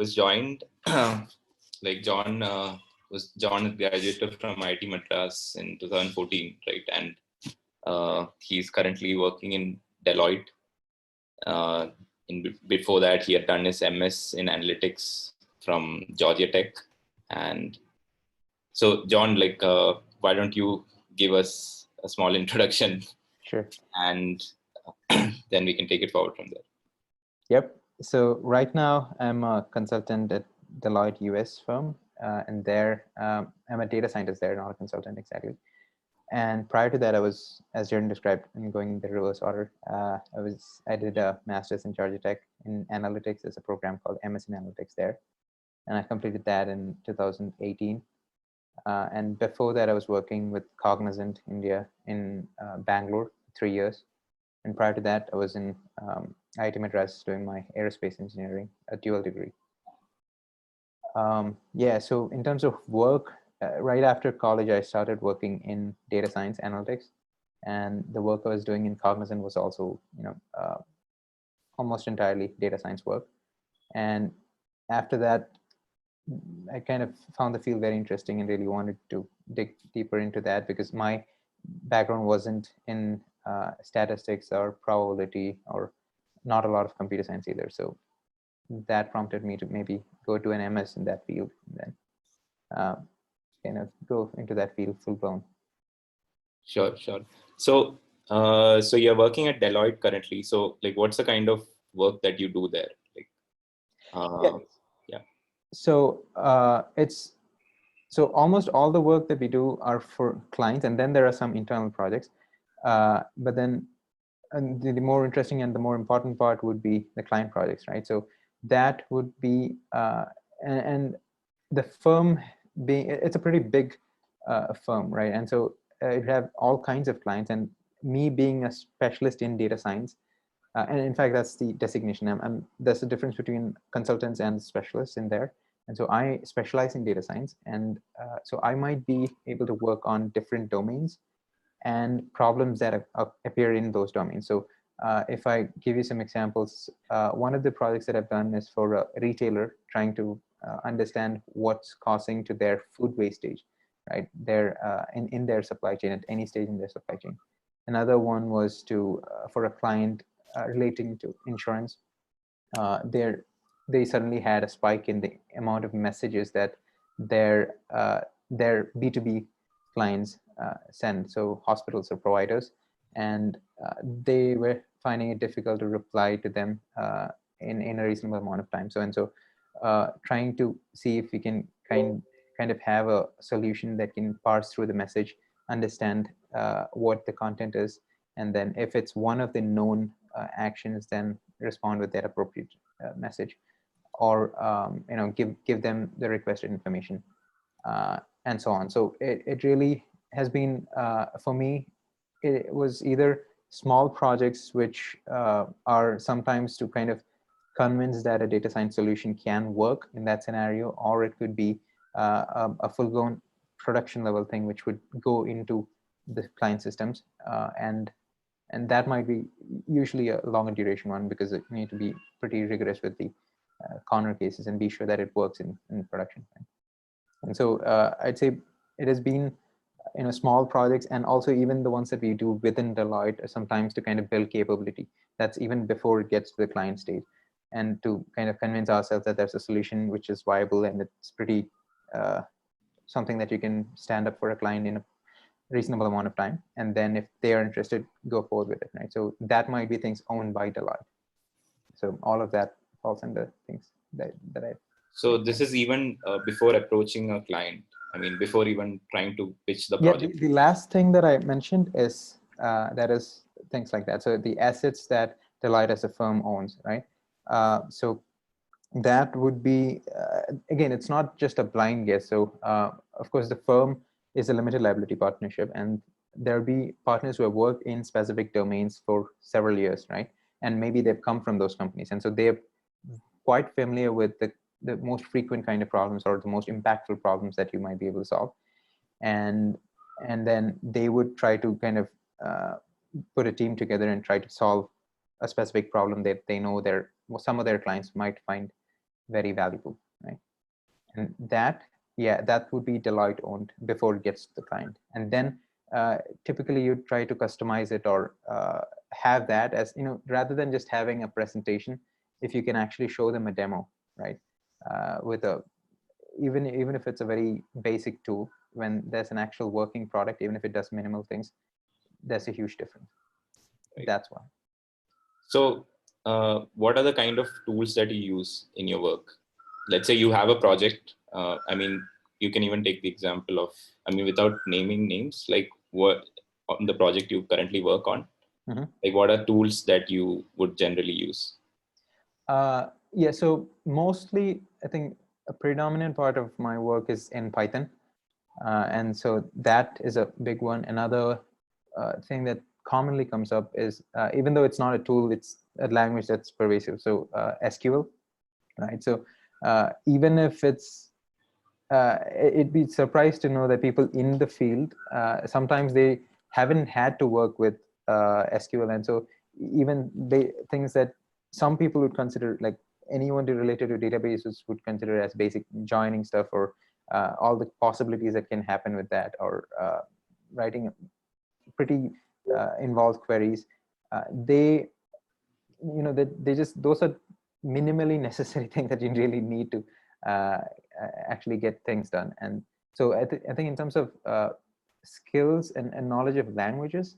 was joined, like John graduated from IIT Madras in 2014, right? And he's currently working in Deloitte. Before that, he had done his MS in analytics from GeorgiaTech. And so, John, why don't you give us a small introduction? Sure. And then we can take it forward from there. Yep. So right now I'm a consultant at Deloitte US firm, and there I'm a data scientist there, not a consultant exactly. And prior to that, I was, as Jordan described, in going in the reverse order. I did a master's in GeorgiaTech in analytics. There's a program called MS in Analytics there, and I completed that in 2018. And before that, I was working with Cognizant India in Bangalore, 3 years. And prior to that, I was in IIT Madras doing my aerospace engineering, a dual degree. Yeah, so in terms of work, right after college, I started working in data science analytics, and the work I was doing in Cognizant was also, almost entirely data science work. And after that, I kind of found the field very interesting and really wanted to dig deeper into that, because my background wasn't in statistics or probability, or not a lot of computer science either. So that prompted me to maybe go to an MS in that field, and then kind of go into that field full blown. Sure. So, so you're working at Deloitte currently. So, what's the kind of work that you do there? Yeah. So so almost all the work that we do are for clients, and then there are some internal projects. But then the more interesting and the more important part would be the client projects, right? So that would be, and the firm being, it's a pretty big firm, right? And so it have all kinds of clients, and me being a specialist in data science, and in fact, that's the designation. There's a difference between consultants and specialists in there. And so I specialize in data science. And so I might be able to work on different domains and problems that appear in those domains. So if I give you some examples, one of the projects that I've done is for a retailer trying to understand what's causing to their food wastage, right? In their supply chain, at any stage in their supply chain. Another one was for a client relating to insurance. They suddenly had a spike in the amount of messages that their B2B clients send, so hospitals or providers, and they were finding it difficult to reply to them in a reasonable amount of time. So trying to see if we can kind of have a solution that can parse through the message, understand what the content is, and then if it's one of the known actions, then respond with that appropriate message, or give them the requested information, and so on. So it really has been, for me, it was either small projects which are sometimes to kind of convince that a data science solution can work in that scenario, or it could be a full-blown production level thing which would go into the client systems, and that might be usually a longer duration one, because you need to be pretty rigorous with the corner cases and be sure that it works in production. And so I'd say it has been small projects, and also even the ones that we do within Deloitte sometimes to kind of build capability. That's even before it gets to the client stage, and to kind of convince ourselves that there's a solution which is viable and it's pretty something that you can stand up for a client in a reasonable amount of time. And then if they are interested, go forward with it, right? So that might be things owned by Deloitte. So all of that falls under things that I. So this is even before approaching a client. I mean, before even trying to pitch the project. Yeah, the last thing that I mentioned is that is things like that. So the assets that Deloitte as a firm owns, right? So that would be, again, it's not just a blind guess. So of course, the firm is a limited liability partnership, and there'll be partners who have worked in specific domains for several years, right? And maybe they've come from those companies. And so they're quite familiar with the most frequent kind of problems, or the most impactful problems that you might be able to solve. And then they would try to kind of put a team together and try to solve a specific problem that they know some of their clients might find very valuable, right? And that, yeah, that would be Deloitte owned before it gets to the client. And then typically you try to customize it or have that as, rather than just having a presentation, if you can actually show them a demo, right? With a, even if it's a very basic tool, when there's an actual working product, even if it does minimal things, there's a huge difference. Right. That's why. So what are the kind of tools that you use in your work? Let's say you have a project. I mean, you can even take the example of, I mean, without naming names, like what on the project you currently work on, like what are tools that you would generally use? Yeah, so mostly I think a predominant part of my work is in Python. And so that is a big one. Another thing that commonly comes up is, even though it's not a tool, it's a language that's pervasive. So SQL, right? So even if it's, it'd be surprised to know that people in the field, sometimes they haven't had to work with SQL. And so even things that some people would consider, like anyone related to databases would consider as basic joining stuff, or all the possibilities that can happen with that, or writing pretty involved queries, they just, those are minimally necessary things that you really need to actually get things done. And so I think in terms of skills and knowledge of languages,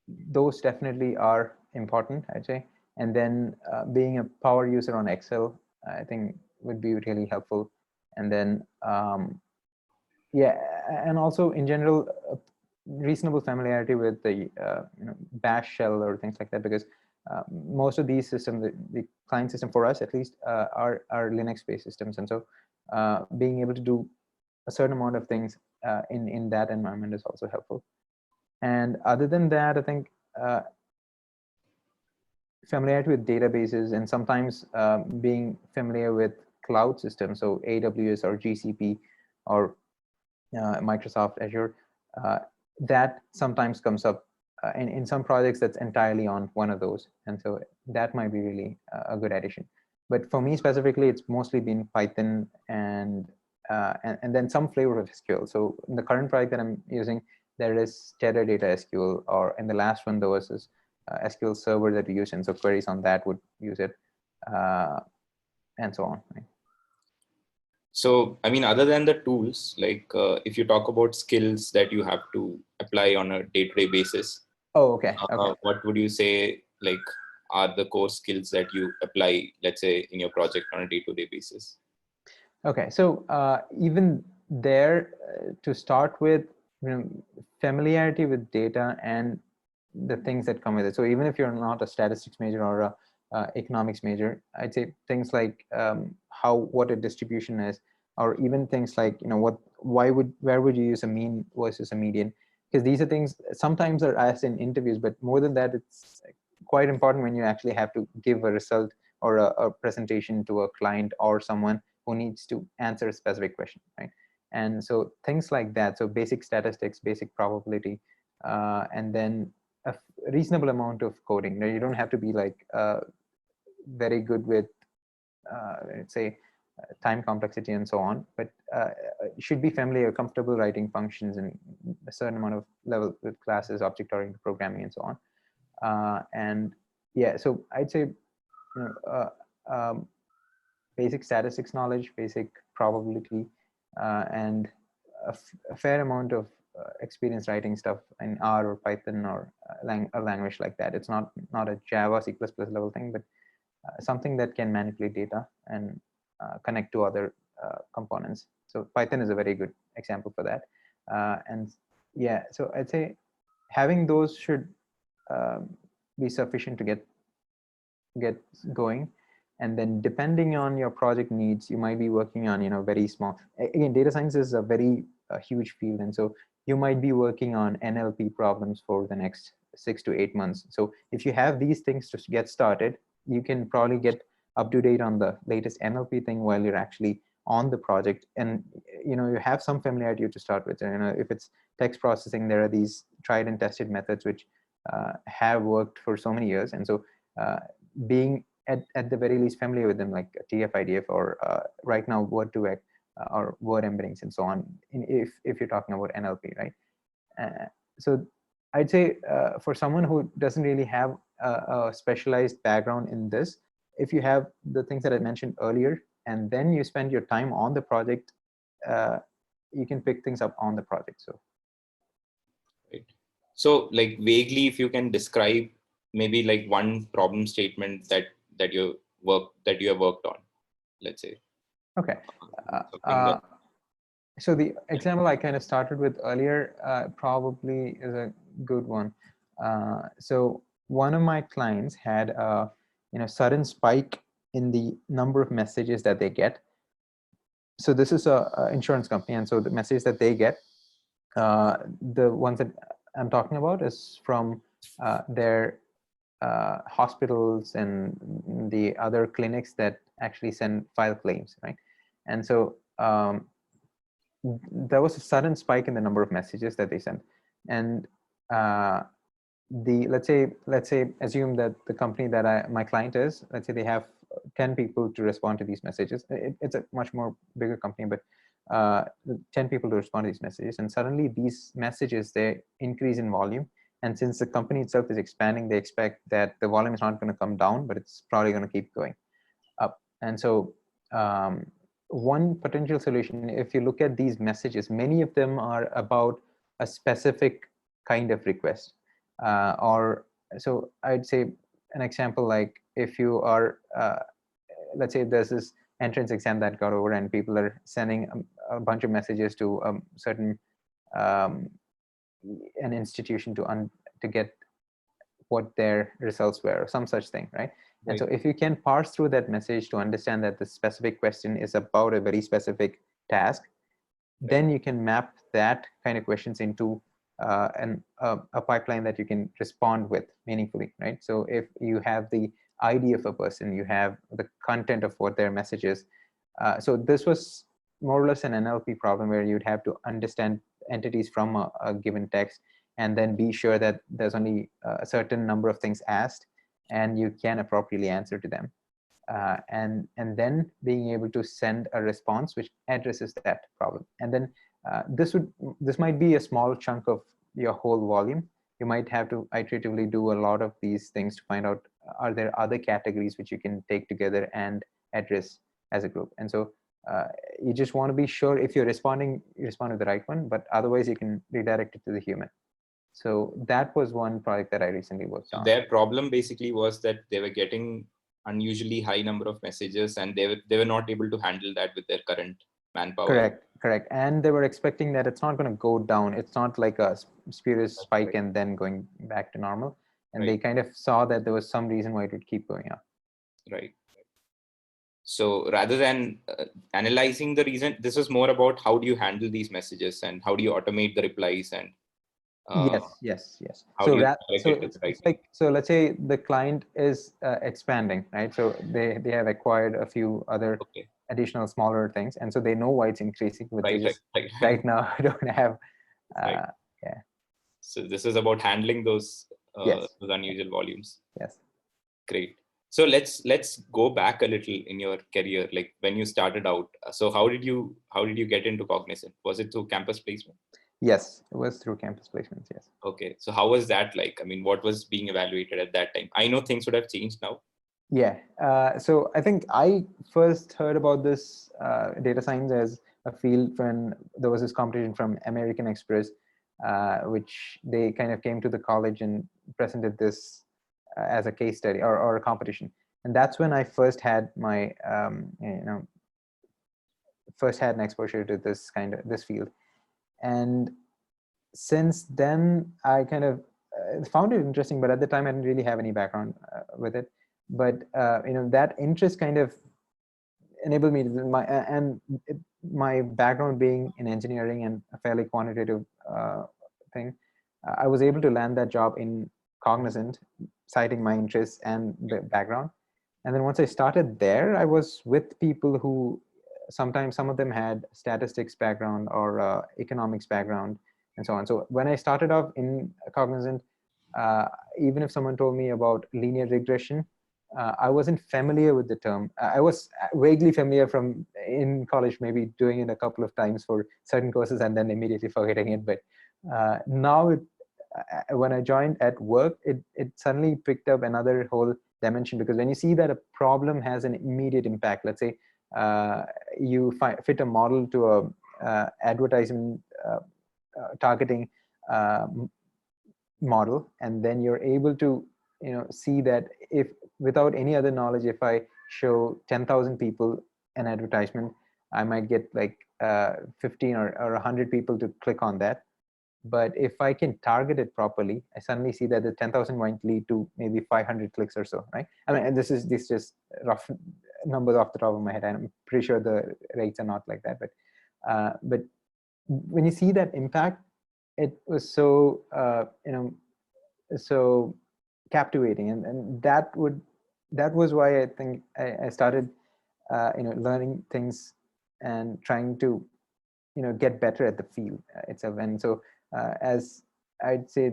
those definitely are important, I'd say. And then being a power user on Excel, I think would be really helpful. And then yeah, and also in general, reasonable familiarity with the bash shell or things like that, because most of these systems, the client system for us at least, are Linux based systems. And so being able to do a certain amount of things in that environment is also helpful. And other than that, I think familiarity with databases, and sometimes being familiar with cloud systems, so AWS or GCP or Microsoft Azure, that sometimes comes up in some projects that's entirely on one of those. And so that might be really a good addition. But for me specifically, it's mostly been Python and then some flavor of SQL. So in the current project that I'm using, there is Teradata SQL, or in the last one, there was this SQL server that we use, and so queries on that would use it, and so on. Right? So, I mean, other than the tools, like if you talk about skills that you have to apply on a day-to-day basis, oh, okay. What would you say, like, are the core skills that you apply, let's say, in your project on a day-to-day basis? Okay, so even there, to start with, familiarity with data and the things that come with it. So even if you're not a statistics major or a economics major, I'd say things like what a distribution is, or even things like where would you use a mean versus a median, because these are things sometimes are asked in interviews, but more than that, it's quite important when you actually have to give a result or a presentation to a client or someone who needs to answer a specific question, right? And so things like that, so basic statistics, basic probability, and then a reasonable amount of coding. Now, you don't have to be like very good with, let's say, time complexity and so on, but you should be familiar, comfortable writing functions and a certain amount of level with classes, object-oriented programming, and so on. And yeah, so I'd say basic statistics knowledge, basic probability, and a fair amount of experience writing stuff in R or Python or a language like that. It's not a Java, C++ level thing, but something that can manipulate data and connect to other components. So Python is a very good example for that. And yeah, so I'd say having those should be sufficient to get going. And then depending on your project needs, you might be working on very small. Again, data science is a very huge field, and so you might be working on NLP problems for the next 6 to 8 months. So if you have these things to get started, you can probably get up to date on the latest NLP thing while you're actually on the project, and you have some familiarity to start with. If it's text processing, there are these tried and tested methods which have worked for so many years, and so being at the very least familiar with them, like TF-IDF or right now Word2Vec or word embeddings and so on, if you're talking about NLP, right? So I'd say for someone who doesn't really have a specialized background in this, if you have the things that I mentioned earlier, and then you spend your time on the project, you can pick things up on the project. So, right. So like vaguely, if you can describe maybe like one problem statement that you have worked on, let's say. okay. Something that, So the example I kind of started with earlier probably is a good one. So one of my clients had a sudden spike in the number of messages that they get. So this is a insurance company, and so the message that they get, the ones that I'm talking about, is from their hospitals and the other clinics that actually file claims, right? And so there was a sudden spike in the number of messages that they sent, and let's say assume that the company that my client is, let's say they have 10 people to respond to these messages. It's a much more bigger company, but 10 people to respond to these messages, and suddenly these messages, they increase in volume. And since the company itself is expanding, they expect that the volume is not going to come down, but it's probably going to keep going up. And so one potential solution, if you look at these messages, many of them are about a specific kind of request. Or so I'd say an example, like if you are, let's say there's this entrance exam that got over and people are sending a bunch of messages to a certain an institution to get what their results were, or some such thing, right? And so if you can parse through that message to understand that the specific question is about a very specific task, then you can map that kind of questions into a pipeline that you can respond with meaningfully, right? So if you have the ID of a person, you have the content of what their message is. So this was more or less an NLP problem where you'd have to understand entities from a given text, and then be sure that there's only a certain number of things asked and you can appropriately answer to them. And then being able to send a response which addresses that problem. And then this might be a small chunk of your whole volume. You might have to iteratively do a lot of these things to find out, are there other categories which you can take together and address as a group. And so you just want to be sure if you're responding, you respond to the right one, but otherwise you can redirect it to the human. So that was one project that I recently worked on. Their problem basically was that they were getting unusually high number of messages, and they were not able to handle that with their current manpower. Correct. And they were expecting that it's not going to go down. It's not like a spurious spike and then going back to normal. And they kind of saw that there was some reason why it would keep going up. Right. So rather than analyzing the reason, this is more about how do you handle these messages and how do you automate the replies and yes. How do you direct it to the right like, so let's say the client is expanding, right? So they have acquired a few other additional smaller things, and so they know why it's increasing, but they just right now don't have yeah. So this is about handling those unusual volumes. Yes. Great. So let's go back a little in your career, like when you started out. So how did you get into Cognizant? Was it through campus placement? Yes, it was through campus placements. Yes. Okay. So how was that like? I mean, what was being evaluated at that time? I know things would have changed now. Yeah. So I think I first heard about this data science as a field when there was this competition from American Express, which they kind of came to the college and presented this as a case study or a competition. And that's when I first had my, first had an exposure to this field. And since then, I kind of found it interesting, but at the time I didn't really have any background with it. But that interest kind of enabled me to my background being in engineering and a fairly quantitative thing. I was able to land that job in Cognizant, citing my interests and the background. And then once I started there, I was with people who sometimes some of them had statistics background or economics background and so on. So when I started off in Cognizant, even if someone told me about linear regression, I wasn't familiar with the term. I was vaguely familiar from in college, maybe doing it a couple of times for certain courses and then immediately forgetting it. But now when I joined at work, it suddenly picked up another whole dimension, because when you see that a problem has an immediate impact, let's say you fit a model to a advertisement targeting uh, model, and then you're able to see that if without any other knowledge, if I show 10,000 people an advertisement, I might get like 15 or 100 people to click on that. But if I can target it properly, I suddenly see that the 10,000 might lead to maybe 500 clicks or so, right? I mean, and this is just rough numbers off the top of my head. I'm pretty sure the rates are not like that, but when you see that impact, it was so so captivating, and that was why I think I started learning things and trying to get better at the field itself. And so as I'd say,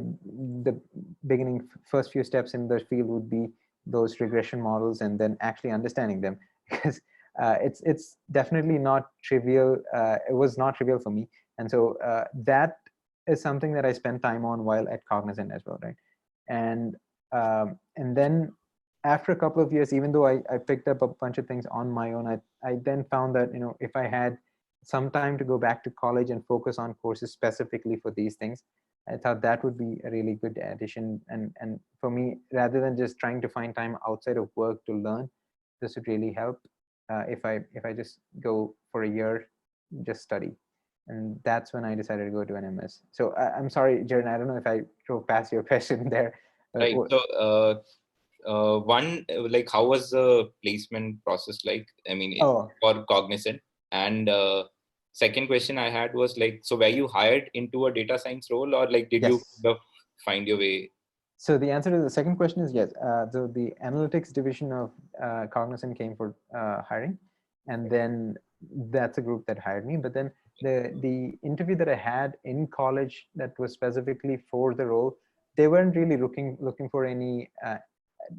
the beginning first few steps in the field would be those regression models, and then actually understanding them, because it's definitely not trivial. It was not trivial for me, and so that is something that I spent time on while at Cognizant as well, right? And then after a couple of years, even though I picked up a bunch of things on my own, I then found that if I had some time to go back to college and focus on courses specifically for these things, I thought that would be a really good addition. And for me, rather than just trying to find time outside of work to learn, this would really help if I just go for a year, just study. And that's when I decided to go to an MS. So I'm sorry, Jared, I don't know if I drove past your question there. Right. So one, like, how was the placement process like? I mean, Oh, for Cognizant. And second question I had was like, so were you hired into a data science role, or like did you yes. kind of find your way? So the answer to the second question is yes. So the analytics division of Cognizant came for hiring, and then that's a group that hired me. But then the interview that I had in college that was specifically for the role, they weren't really looking for any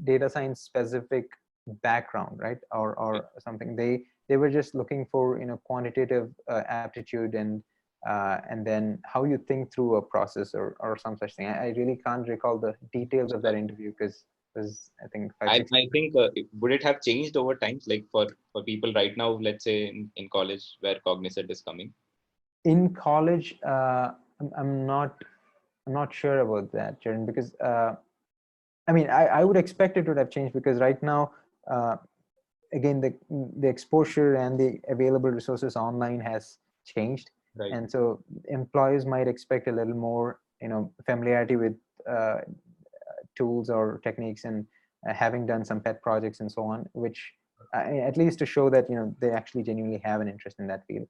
data science specific background, right? Or something. They were just looking for quantitative aptitude, and then how you think through a process or some such thing. I really can't recall the details of that interview because it was, I think, five, I, 6 years I think would it have changed over time, like for people right now, let's say in college where Cognizant is coming? in college. I'm not sure about that, Jaren, because I mean, I would expect it would have changed, because right now, uh, again, the exposure and the available resources online has changed, Right. and so employers might expect a little more familiarity with tools or techniques, and having done some pet projects and so on, which at least to show that they actually genuinely have an interest in that field,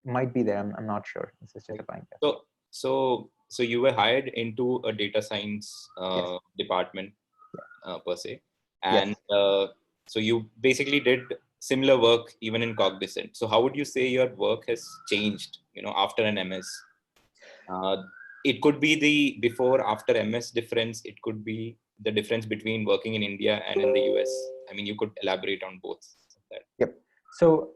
might be there. I'm not sure. This is just a Right. blind guess. So you were hired into a data science Yes. department per se, and Yes. so you basically did similar work even in Cognizant. So how would you say your work has changed, after an MS? Uh, it could be the before after MS difference. It could be the difference between working in India and in the US. I mean, you could elaborate on both of that. Yep. So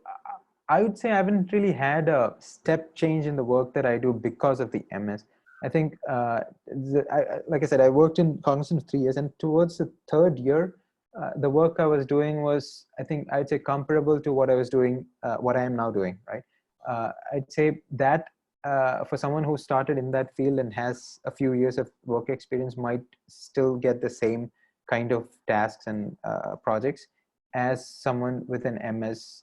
I would say I haven't really had a step change in the work that I do because of the MS. I think, like I said, I worked in Cognizant for 3 years, and towards the third year, the work I was doing was, I think, I'd say comparable to what I was doing, what I am now doing, right? I'd say that for someone who started in that field and has a few years of work experience might still get the same kind of tasks and projects as someone with an MS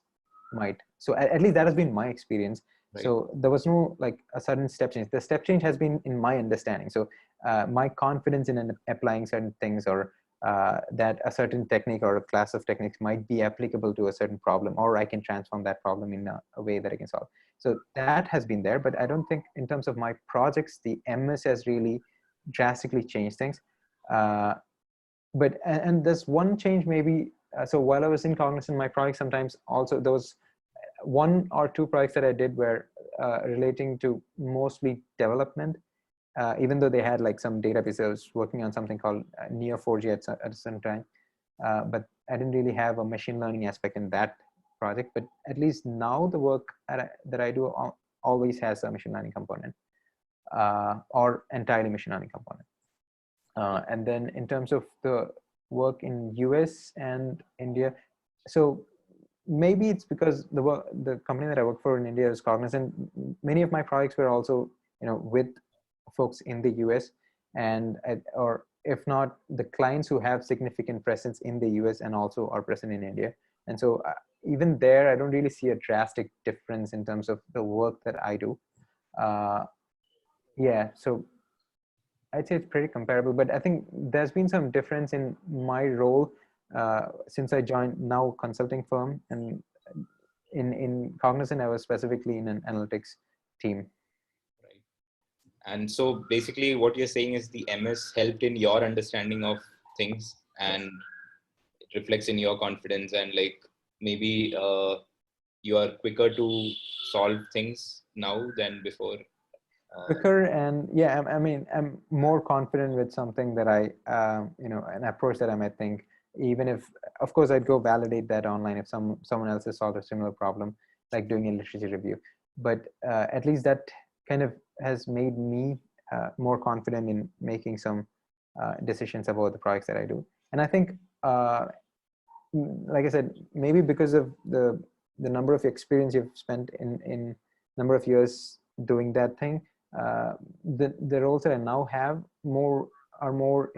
might. So at least that has been my experience. Right. So there was no like a sudden step change. The step change has been in my understanding. So my confidence in applying certain things, or that a certain technique or a class of techniques might be applicable to a certain problem, or I can transform that problem in a way that I can solve. So that has been there, but I don't think in terms of my projects, the MS has really drastically changed things. But and there's one change maybe. So while I was in Cognizant, my project sometimes also, there was one or two projects that I did were relating to mostly development, even though they had like some database. I was working on something called Neo4j at some time, but I didn't really have a machine learning aspect in that project, but at least now the work that I do always has a machine learning component, or entirely machine learning component. And then in terms of the work in US and India, so maybe it's because the company that I work for in India is Cognizant. Many of my projects were also, with folks in the US, and or if not, the clients who have significant presence in the US and also are present in India. And so even there, I don't really see a drastic difference in terms of the work that I do. Yeah, so I'd say it's pretty comparable, but I think there's been some difference in my role since I joined now consulting firm, and in Cognizant, I was specifically in an analytics team. Right. And so basically what you're saying is the MS helped in your understanding of things, and it reflects in your confidence, and like maybe you are quicker to solve things now than before. Quicker, and yeah, I mean, I'm more confident with something that an approach that I might think, even if, of course, I'd go validate that online if someone else has solved a similar problem, like doing a literature review. But at least that kind of has made me more confident in making some decisions about the products that I do. And I think, like I said, maybe because of the number of experience you've spent in number of years doing that thing, the roles that I now have are more,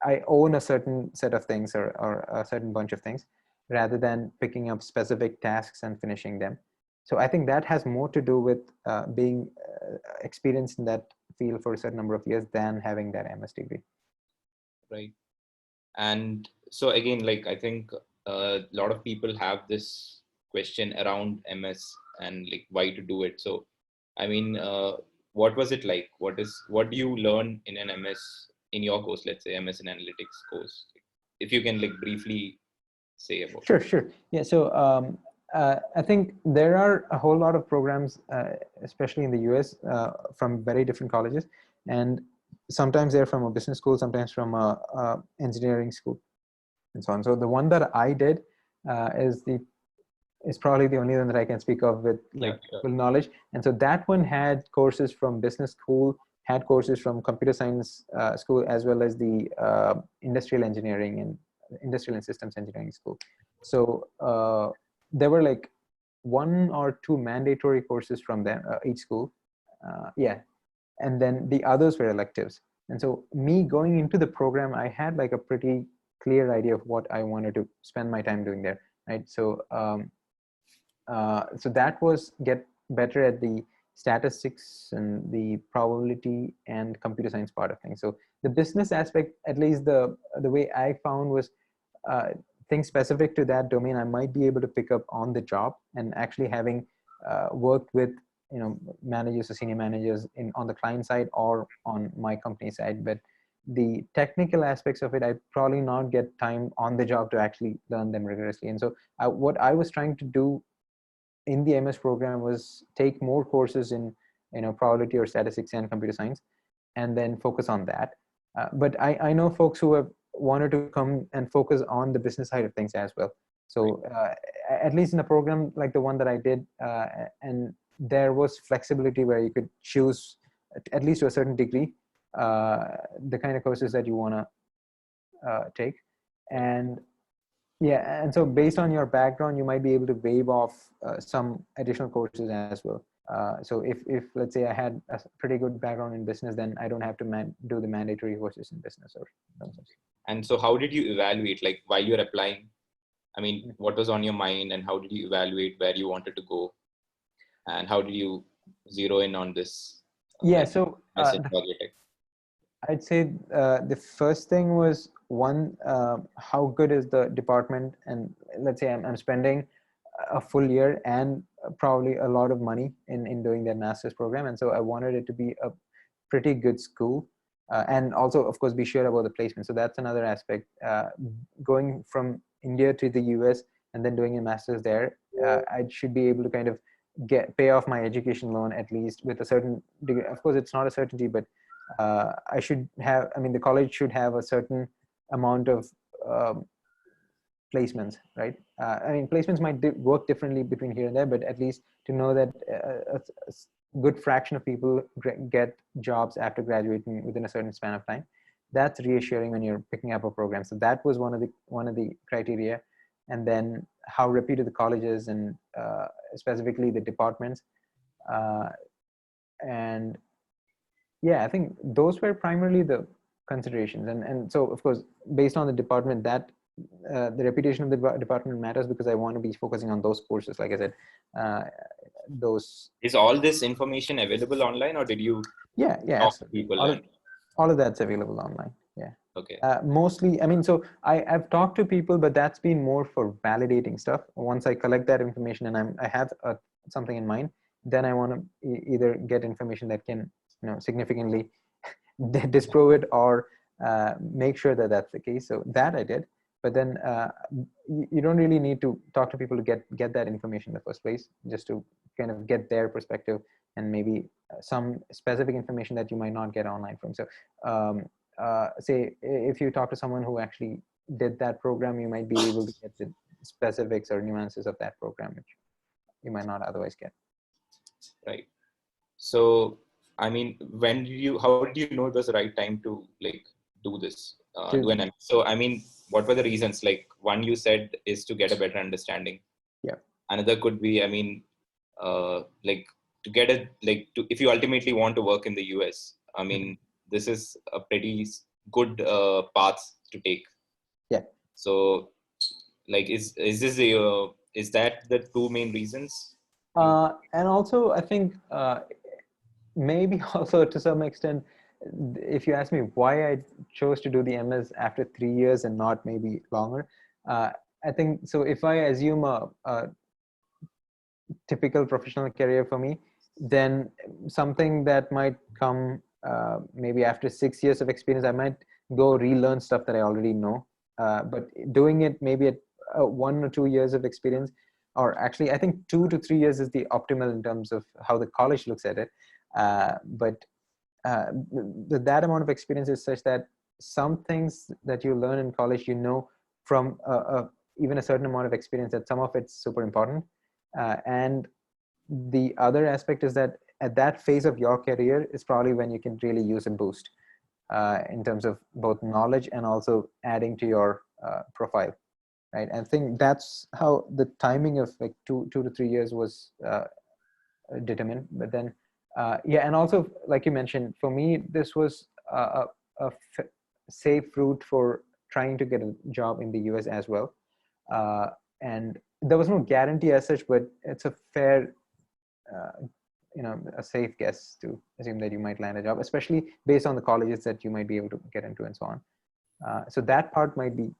I own a certain set of things, or a certain bunch of things, rather than picking up specific tasks and finishing them. So I think that has more to do with being experienced in that field for a certain number of years than having that MS degree. Right. And so again, like I think a lot of people have this question around MS and like why to do it. So I mean, what was it like? What do you learn in an MS in your course? Let's say MS in analytics course, if you can like briefly say about. Sure. Yeah. So I think there are a whole lot of programs, especially in the US, from very different colleges, and sometimes they're from a business school, sometimes from a engineering school, and so on. So the one that I did is probably the only one that I can speak of with full knowledge. And so that one had courses from business school, had courses from computer science school, as well as the industrial engineering and industrial and systems engineering school. So there were like 1 or 2 mandatory courses from them, each school. Yeah. And then the others were electives. And so me going into the program, I had like a pretty clear idea of what I wanted to spend my time doing there. Right. So so that was get better at the statistics and the probability and computer science part of things. So the business aspect, at least the way I found, was things specific to that domain I might be able to pick up on the job, and actually having worked with managers or senior managers on the client side or on my company side. But the technical aspects of it, I probably not get time on the job to actually learn them rigorously. And so what I was trying to do in the MS program was take more courses in probability or statistics and computer science, and then focus on that. But I know folks who have wanted to come and focus on the business side of things as well. So at least in a program like the one that I did, and there was flexibility where you could choose, at least to a certain degree, the kind of courses that you want to take. And yeah, and so based on your background, you might be able to waive off some additional courses as well. So if let's say I had a pretty good background in business, then I don't have to do the mandatory courses in business or something. And so how did you evaluate, like while you're applying? I mean, what was on your mind, and how did you evaluate where you wanted to go, and how did you zero in on this? Yeah, so GeorgiaTech? I'd say the first thing was one, how good is the department? And let's say I'm spending a full year and probably a lot of money in doing that master's program. And so I wanted it to be a pretty good school, and also, of course, be sure about the placement. So that's another aspect. Going from India to the US and then doing a master's there, I should be able to kind of pay off my education loan, at least with a certain degree. Of course, it's not a certainty, but I should have, I mean, the college should have a certain amount of placements, right? I mean, placements might work differently between here and there, but at least to know that a good fraction of people get jobs after graduating within a certain span of time, that's reassuring when you're picking up a program. So that was one of the criteria. And then how reputed the college is, and specifically the departments. And yeah, I think those were primarily the considerations. And so, of course, based on the department, that the reputation of the department matters, because I want to be focusing on those courses. Like I said, those. Is all this information available online, or did you Yeah, talk to absolutely. people? All of that's available online. Yeah. Okay. Mostly, I mean, so I've talked to people, but that's been more for validating stuff. Once I collect that information and I have something in mind, then I want to either get information that can, significantly disprove it, or make sure that that's the case. So that I did. But then you don't really need to talk to people to get that information in the first place, just to kind of get their perspective, and maybe some specific information that you might not get online from. So say if you talk to someone who actually did that program, you might be able to get the specifics or nuances of that program, which you might not otherwise get. Right. So, I mean, how did you know it was the right time to do this? So, I mean, what were the reasons? Like, one you said is to get a better understanding. Yeah. Another could be, I mean, to get if you ultimately want to work in the US, I mean, this is a pretty good path to take. Yeah. So, is that the two main reasons? And also, I think maybe also to some extent, if you ask me why I chose to do the MS after 3 years and not maybe longer, I think so. If I assume a typical professional career for me, then something that might come maybe after 6 years of experience, I might go relearn stuff that I already know. But doing it maybe at 1 or 2 years of experience, or actually I think 2 to 3 years is the optimal in terms of how the college looks at it. But that amount of experience is such that some things that you learn in college, from even a certain amount of experience, that some of it's super important. And the other aspect is that at that phase of your career is probably when you can really use a boost in terms of both knowledge and also adding to your profile, right? And I think that's how the timing of like 2 to 3 years was determined. But then, yeah, and also like you mentioned, for me, this was a safe route for trying to get a job in the US as well. And there was no guarantee as such, but it's a fair, a safe guess to assume that you might land a job, especially based on the colleges that you might be able to get into and so on. So that part might be.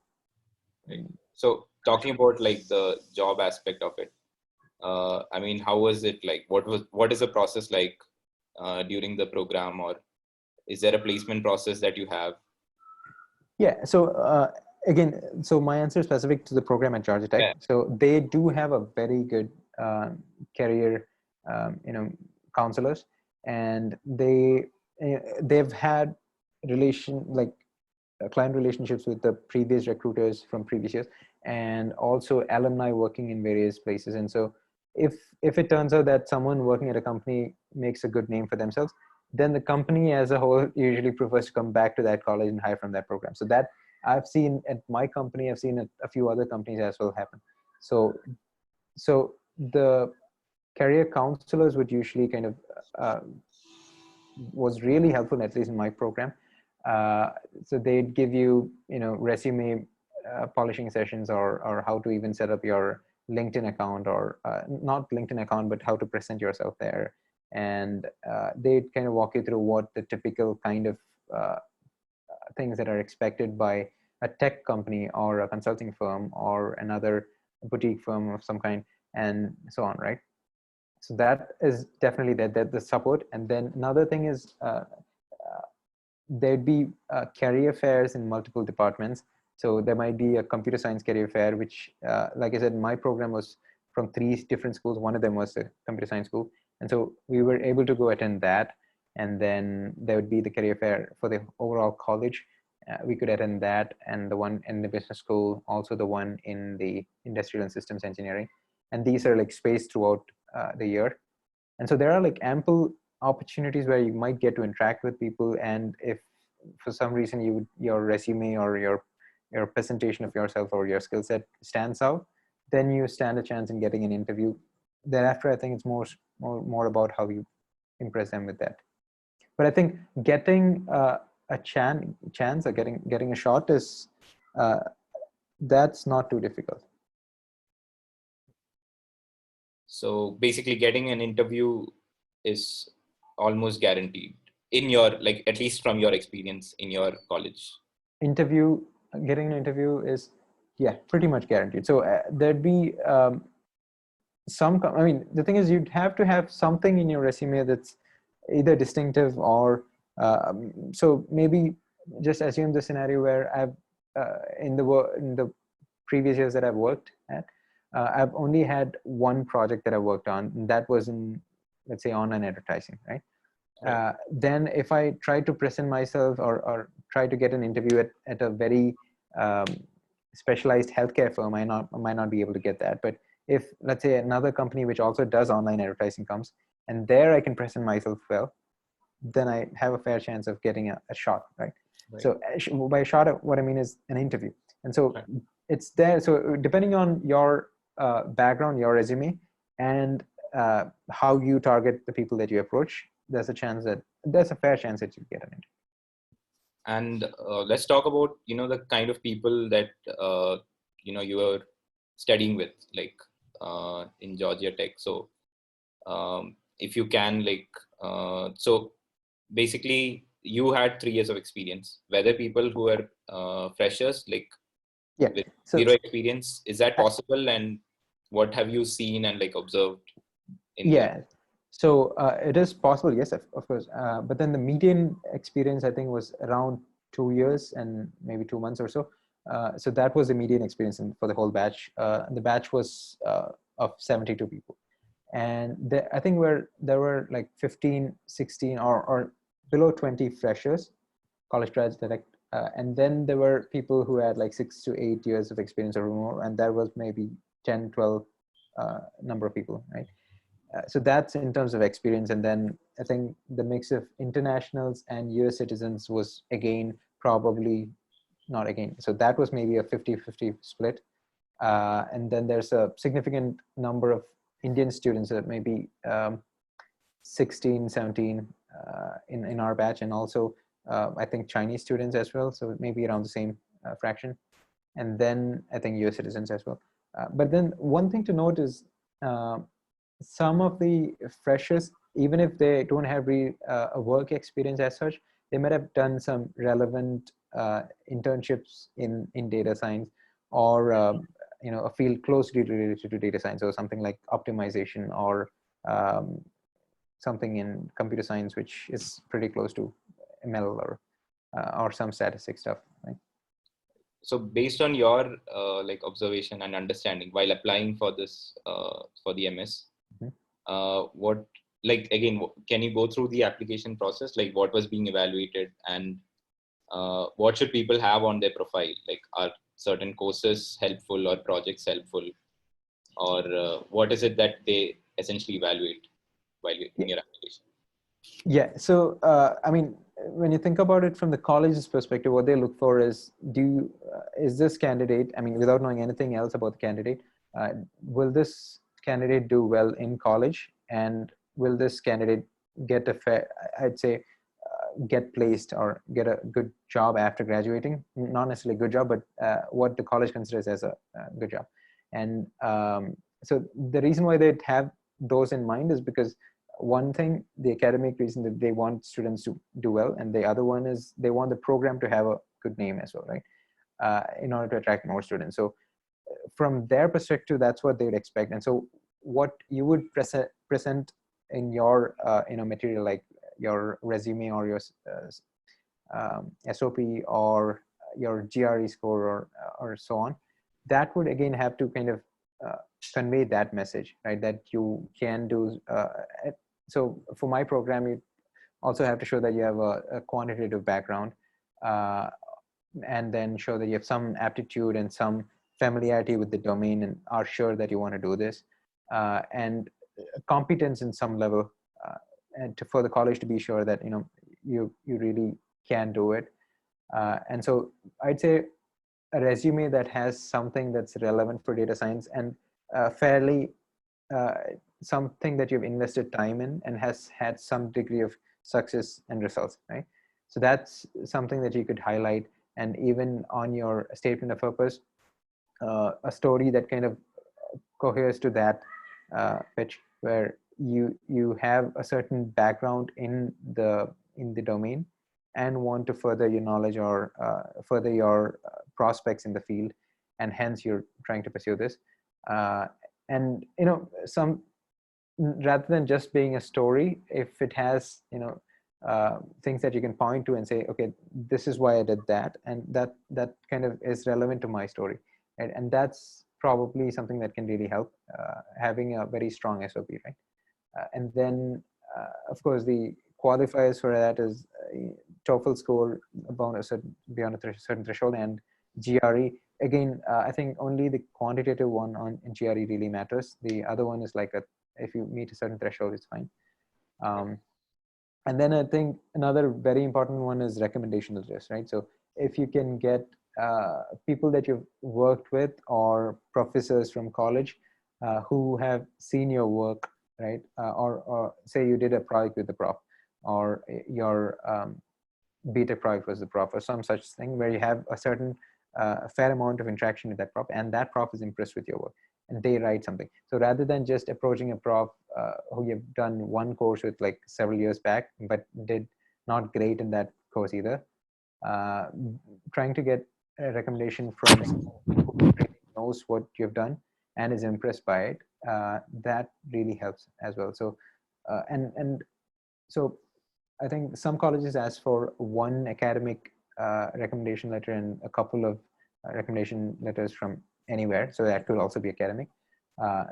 Right. So talking about like the job aspect of it, I mean, how was it like? What is the process like during the program, or is there a placement process that you have? Yeah. So again, so my answer is specific to the program at GeorgiaTech. Yeah. So they do have a very good career, counselors, and they've had client relationships with the previous recruiters from previous years, and also alumni working in various places. And so if it turns out that someone working at a company makes a good name for themselves, then the company as a whole usually prefers to come back to that college and hire from that program. So that I've seen at my company, I've seen at a few other companies as well happen. So the career counselors would usually kind of was really helpful, at least in my program. So they'd give you, resume polishing sessions, or how to even set up your LinkedIn account, or not LinkedIn account, but how to present yourself there. And they'd kind of walk you through what the typical kind of things that are expected by a tech company or a consulting firm or another boutique firm of some kind, and so on, right? So that is definitely the support. And then another thing is there'd be career fairs in multiple departments. So there might be a computer science career fair, which, like I said, my program was from 3 different schools. One of them was a computer science school. And so we were able to go attend that. And then there would be the career fair for the overall college. We could attend that, and the one in the business school, also the one in the industrial and systems engineering. And these are like spaced throughout the year. And so there are like ample opportunities where you might get to interact with people. And if for some reason your resume or your presentation of yourself or your skill set stands out, then you stand a chance in getting an interview. Thereafter, I think it's more about how you impress them with that. But I think getting a chance or getting a shot is that's not too difficult. So basically getting an interview is almost guaranteed in your, like, at least from your experience in your college. Getting an interview is, yeah, pretty much guaranteed. So there'd be I mean, the thing is, you'd have to have something in your resume that's either distinctive or so maybe just assume the scenario where I've in the previous years that I've worked at, I've only had one project that I worked on, and that was in, let's say, online advertising, right? Right. Then if I try to present myself or try to get an interview at a very specialized healthcare firm, I might not be able to get that. But if, let's say, another company which also does online advertising comes, and there I can present myself well, then I have a fair chance of getting a shot, right? Right. So by shot, what I mean is an interview. And so Right. it's there. So depending on your background, your resume, and how you target the people that you approach, there's a fair chance that you get an interview. And let's talk about, the kind of people that, you were studying with, like in GeorgiaTech. So if you can, like, so basically you had 3 years of experience, whether people who are freshers, like Yeah. with So zero experience, is that possible? And what have you seen and like observed in the? yeah, so it is possible, yes, of course. But then the median experience, I think, was around 2 years and maybe 2 months or so. So that was the median experience for the whole batch. The batch was of 72 people. And I think there were like 15, 16 or below 20 freshers, college grads direct. And then there were people who had like 6 to 8 years of experience or more, and that was maybe 10, 12 number of people, right? So that's in terms of experience. And then I think the mix of internationals and US citizens was again probably not again. So that was maybe a 50-50 split. And then there's a significant number of Indian students, maybe 16, 17 in our batch, and also I think Chinese students as well. So maybe around the same fraction. And then I think US citizens as well. But then one thing to note is some of the freshers, even if they don't have a work experience as such, they might have done some relevant internships in data science, or a field closely related to data science, or something like optimization, or something in computer science which is pretty close to ML, or some statistic stuff, right? So based on your like observation and understanding while applying for this for the MS, what, like, again, can you go through the application process, like what was being evaluated, and what should people have on their profile? Like, are certain courses helpful or projects helpful, or what is it that they essentially evaluate while in your application? Yeah. So, I mean, when you think about it from the college's perspective, what they look for is, is this candidate, I mean, without knowing anything else about the candidate, will this candidate do well in college? And will this candidate get I'd say, get placed or get a good job after graduating? Not necessarily a good job, but what the college considers as a good job. And so the reason why they have those in mind is because, one thing, the academic reason, that they want students to do well, and the other one is they want the program to have a good name as well, right? In order to attract more students. So from their perspective, that's what they would expect. And so what you would present in your material, like your resume or your SOP or your GRE score, or so on, that would again have to kind of convey that message, right? That you can do. So for my program, you also have to show that you have a quantitative background, and then show that you have some aptitude and some familiarity with the domain and are sure that you want to do this, and competence in some level, and for the college to be sure that you really can do it. And so I'd say a resume that has something that's relevant for data science and fairly uh, something that you've invested time in and has had some degree of success and results, right? So that's something that you could highlight. And even on your statement of purpose, a story that kind of coheres to that pitch, where you have a certain background in the domain and want to further your knowledge or further your prospects in the field, and hence you're trying to pursue this. And some, rather than just being a story, if it has things that you can point to and say, okay, this is why I did that, and that kind of is relevant to my story, right? And that's probably something that can really help, having a very strong SOP, right? And then of course the qualifiers for that is TOEFL score beyond a certain threshold, and GRE. Again, I think only the quantitative one on in GRE really matters. The other one is like if you meet a certain threshold, it's fine. And then I think another very important one is recommendation letters, right? So if you can get people that you've worked with or professors from college who have seen your work, right? Or say you did a project with the prof, or your BTech project was the prof, or some such thing where you have a certain fair amount of interaction with that prof, and that prof is impressed with your work and they write something. So rather than just approaching a prof who you've done one course with like several years back, but did not great in that course either, trying to get a recommendation from someone who really knows what you've done and is impressed by it, that really helps as well. So and so I think some colleges ask for one academic recommendation letter and a couple of recommendation letters from anywhere, so that could also be academic.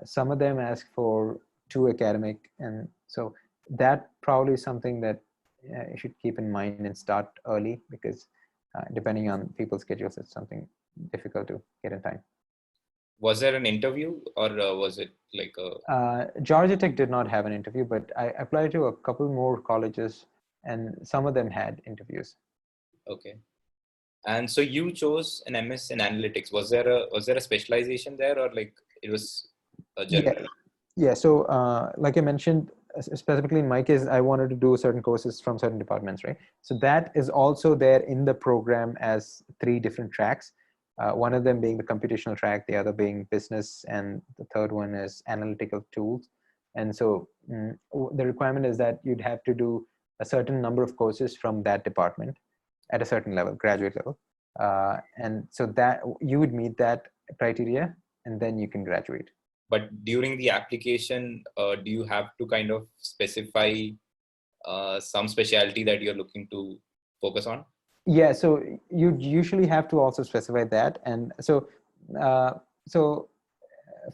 Some of them ask for two academic, and so that probably is something that you should keep in mind and start early, because depending on people's schedules, it's something difficult to get in time. Was there an interview, or was it like a... GeorgiaTech did not have an interview, but I applied to a couple more colleges and some of them had interviews. Okay. And so you chose an MS in analytics. Was there a specialization there, or like it was a general? Yeah. So like I mentioned, specifically in my case, I wanted to do certain courses from certain departments, right? So that is also there in the program as 3 different tracks. One of them being the computational track, the other being business, and the third one is analytical tools. And so the requirement is that you'd have to do a certain number of courses from that department at a certain level, graduate level. And so that you would meet that criteria, and then you can graduate. But during the application, do you have to kind of specify some specialty that you're looking to focus on? Yeah, so you usually have to also specify that. And so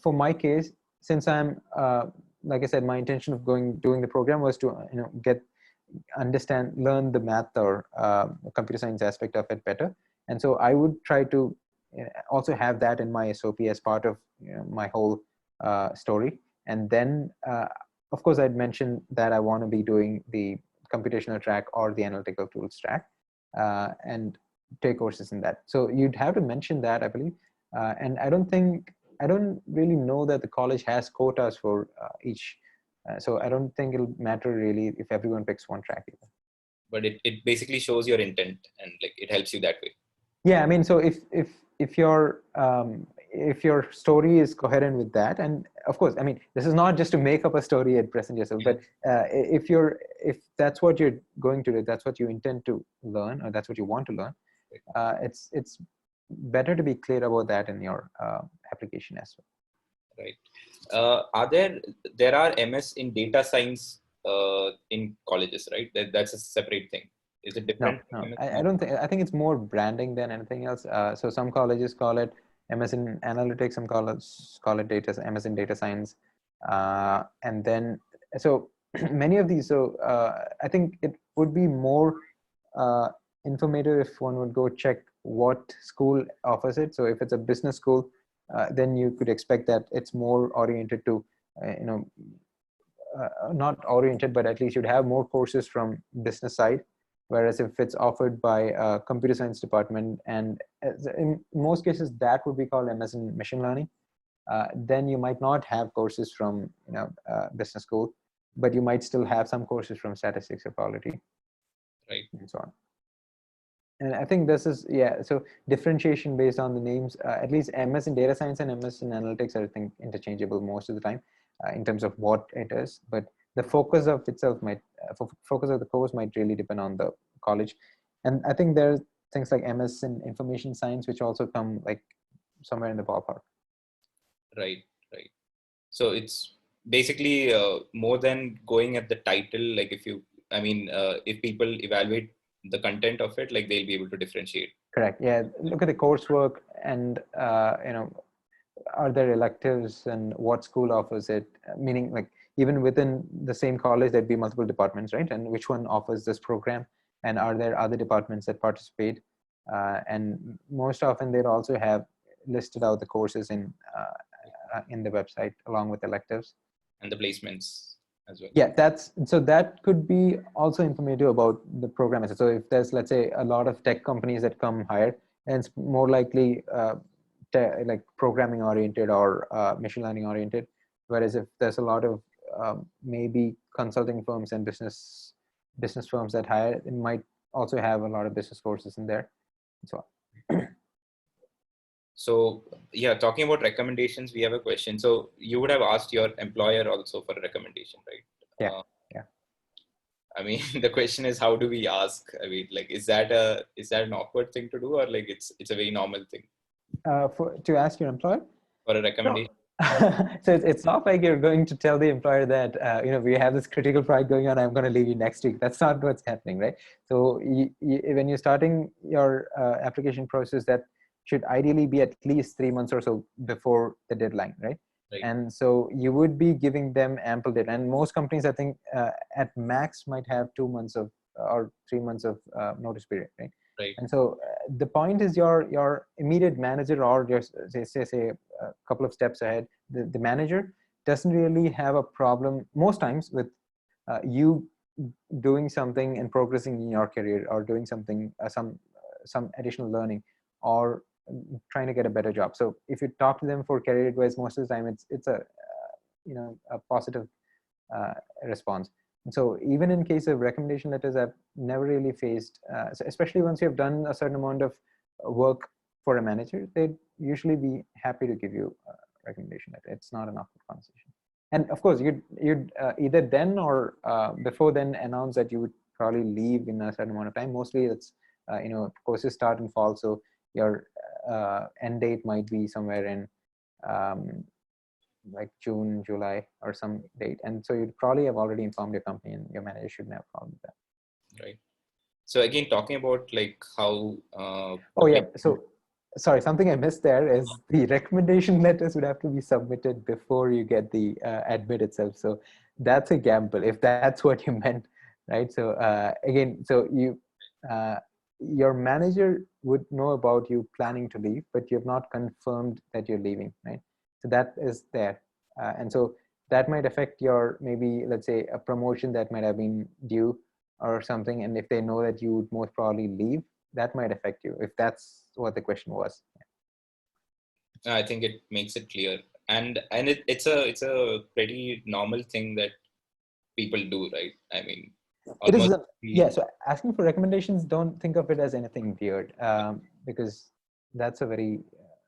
for my case, since I'm like I said, my intention of doing the program was to learn the math or computer science aspect of it better. And so I would try to also have that in my SOP as part of my whole story. And then of course I'd mentioned that I want to be doing the computational track or the analytical tools track, and take courses in that. So you'd have to mention that, I believe. And I don't really know that the college has quotas for each. So I don't think it'll matter really if everyone picks one track either. But it basically shows your intent, and like it helps you that way. Yeah, I mean, so if your story is coherent with that, and of course, I mean, this is not just to make up a story and present yourself, but if that's what you're going to do, that's what you intend to learn, or that's what you want to learn, it's better to be clear about that in your application as well. Right. There are MS in data science in colleges, right? That's a separate thing. Is it different? No, I don't think. I think it's more branding than anything else. So some colleges call it MS in analytics, some colleges call it MS in data science, and then so many of these. So I think it would be more informative if one would go check what school offers it. So if it's a business school, then you could expect that it's more oriented to, not oriented, but at least you'd have more courses from business side. Whereas if it's offered by a computer science department, and in most cases that would be called MS in machine learning, then you might not have courses from business school, but you might still have some courses from statistics or probability, Right. and so on. And I think this is, yeah, so differentiation based on the names, at least MS in data science and MS in analytics are, I think, interchangeable most of the time in terms of what it is, but the focus of itself might, focus of the course might really depend on the college. And I think there are things like MS in information science, which also come like somewhere in the ballpark. Right, right. So it's basically more than going at the title. Like if people evaluate the content of it, like they'll be able to differentiate. Correct. Yeah. Look at the coursework and, are there electives and what school offers it? Meaning, like, even within the same college, there'd be multiple departments, right? And which one offers this program? And are there other departments that participate? And most often, they'd also have listed out the courses in the website along with electives. And the placements as well. Yeah, that could be also informative about the program. So if there's, let's say, a lot of tech companies that come higher, and it's more likely like programming oriented or machine learning oriented. Whereas if there's a lot of maybe consulting firms and business firms that hire, it might also have a lot of business courses in there. So So yeah, talking about recommendations, we have a question. So you would have asked your employer also for a recommendation, right? Yeah. I mean, the question is, how do we ask? I mean, like, is that an awkward thing to do, or like it's a very normal thing to ask your employer for a recommendation? So it's not like you're going to tell the employer that we have this critical project going on, I'm going to leave you next week. That's not what's happening, right? So when you're starting your application process, that should ideally be at least 3 months or so before the deadline, right? Right. And so you would be giving them ample data. And most companies, I think, at max might have 2 months of or 3 months of notice period, right? Right. And so the point is your immediate manager, or just say a couple of steps ahead, the manager doesn't really have a problem most times with you doing something and progressing in your career, or doing something, some additional learning, or trying to get a better job. So if you talk to them for career advice, most of the time it's a a positive response. And so even in case of recommendation letters, I've never really faced, so especially once you've done a certain amount of work for a manager, they'd usually be happy to give you a recommendation letter. It's not an awkward conversation. And of course, you'd either then or before then announce that you would probably leave in a certain amount of time. Mostly it's, courses start in fall, so your end date might be somewhere in like June, July, or some date. And so you'd probably have already informed your company, and your manager shouldn't have a problem with that. Right. So again, talking about like how. Oh yeah. So sorry, something I missed there is the recommendation letters would have to be submitted before you get the admit itself. So that's a gamble if that's what you meant, right? So again, so your manager would know about you planning to leave, but you have not confirmed that you're leaving, right? So that is there, and so that might affect your, maybe, let's say, a promotion that might have been due or something. And if they know that you would most probably leave, that might affect you, if that's what the question was. I think it makes it clear, and it's a pretty normal thing that people do, right? I mean, It is, almost. yeah. So asking for recommendations, don't think of it as anything weird, because that's a very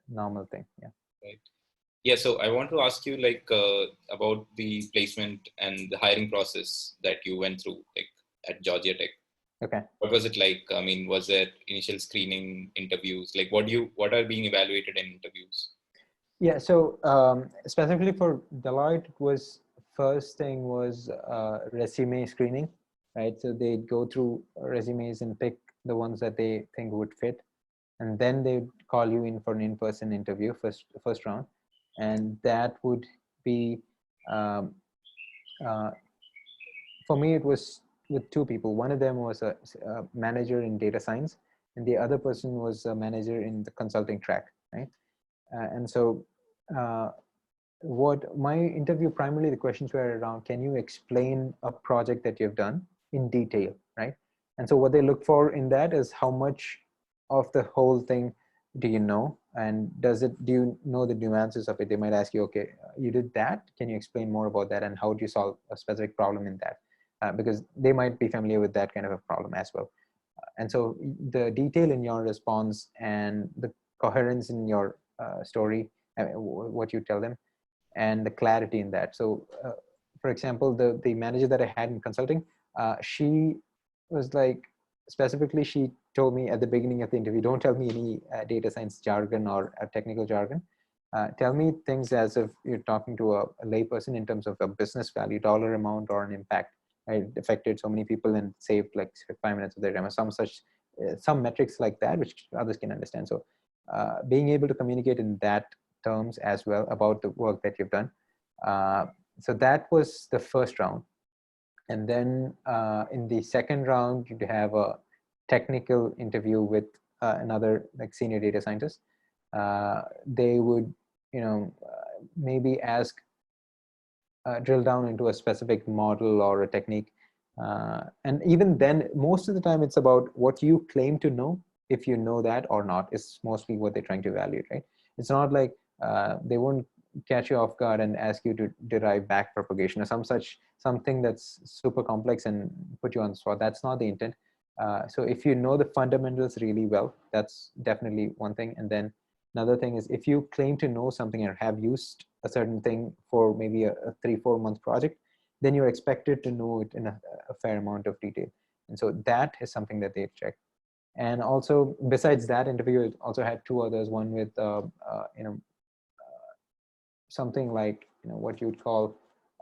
normal thing. Yeah. Right. Yeah. So I want to ask you like about the placement and the hiring process that you went through, like at GeorgiaTech. Okay. What was it like? I mean, was there initial screening interviews? Like, what are being evaluated in interviews? Yeah. So specifically for Deloitte, it was, first thing was resume screening, right? So they go through resumes and pick the ones that they think would fit, and then they call you in for an in-person interview, first round, and that would be, for me, it was with two people. One of them was a manager in data science, and the other person was a manager in the consulting track, right? And so what my interview, primarily the questions were around, can you explain a project that you've done in detail, right? And so what they look for in that is how much of the whole thing do you know, and do you know the nuances of it? They might ask you, okay, you did that, can you explain more about that, and how do you solve a specific problem in that? Because they might be familiar with that kind of a problem as well. And so the detail in your response and the coherence in your story, what you tell them, and the clarity in that. So for example, the manager that I had in consulting, she was like, specifically, she told me at the beginning of the interview, don't tell me any data science jargon or technical jargon. Tell me things as if you're talking to a layperson in terms of a business value, dollar amount, or an impact. Right? It affected so many people and saved like 5 minutes of their time, or some metrics like that, which others can understand. So being able to communicate in that terms as well about the work that you've done. So that was the first round. And then in the second round, you'd have a technical interview with another like senior data scientist. They would, maybe ask, drill down into a specific model or a technique. And even then, most of the time, it's about what you claim to know, if you know that or not, is mostly what they're trying to evaluate, right? It's not like they won't catch you off guard and ask you to derive back propagation or something that's super complex and put you on the spot. That's not the intent. So if you know the fundamentals really well, that's definitely one thing. And then another thing is, if you claim to know something or have used a certain thing for maybe a 3-4 month project, then you're expected to know it in a fair amount of detail. And so that is something that they check. And also, besides that interview, it also had two others. One with something like what you would call,